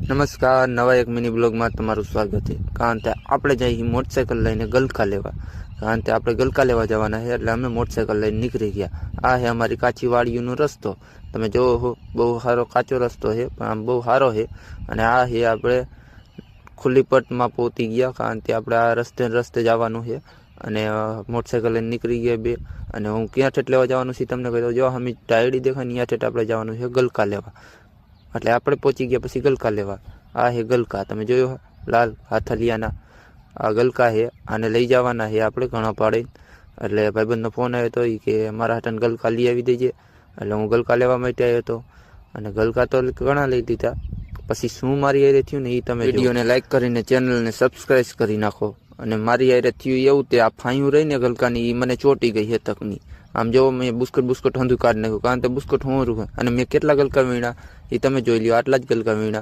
નમસ્કાર, નવા એક મિની બ્લોગમાં તમારું સ્વાગત છે. કારણ કે આપણે જઈએ મોટરસાઇકલ લઈને ગલકા લેવા. કારણ કે આપણે ગલકા લેવા જવાના છે, એટલે અમે મોટરસાઇકલ લઈને નીકળી ગયા. આ છે અમારી કાચી વાડીઓનો રસ્તો. તમે જોવો હો, બહુ સારો કાચો રસ્તો છે, પણ આમ બહુ સારો છે. અને આ છે આપણે ખુલ્લી પટમાં પહોંચી ગયા, કારણ કે આપણે આ રસ્તે જવાનું છે. અને મોટરસાઇકલ લઈને નીકળી ગયા બે. અને હું ક્યાં ઠેઠ લેવા જવાનું છે તમને કહી દઉં. જો અમે ડાયડી દેખાય ને ત્યાં ઠેઠ આપણે જવાનું છે ગલકા લેવા. એટલે આપણે પહોંચી ગયા પછી ગલકા લેવા. આ હે ગલકા, તમે જોયો લાલ હાથલિયાના આ ગલકા છે. આને લઈ જવાના છે આપણે ઘણા પાડે. એટલે ભાઈબંધનો ફોન આવ્યો હતો કે મારા હાથને ગલકા લઈ આવી દેજે. એટલે હું ગલકા લેવા માટે આવ્યો હતો. અને ગલકા તો ઘણા લઈ દીધા. પછી શું મારી હારે થયું ને એ તમે વિડીયોને લાઈક કરીને ચેનલને સબસ્ક્રાઈબ કરી નાખો. અને મારી હારે થયું એવું તે આ ફાયું રહીને ગલકાની એ મને ચોટી ગઈ છે તકની. આમ જો મેં બુસ્કટ હંધું કાઢી નાખ્યું, કારણ કે બુસ્કટ હું અને મેં કેટલા ગલકા વીણા એ તમે જોઈ લ્યો. આટલા જ ગલકા વીણા.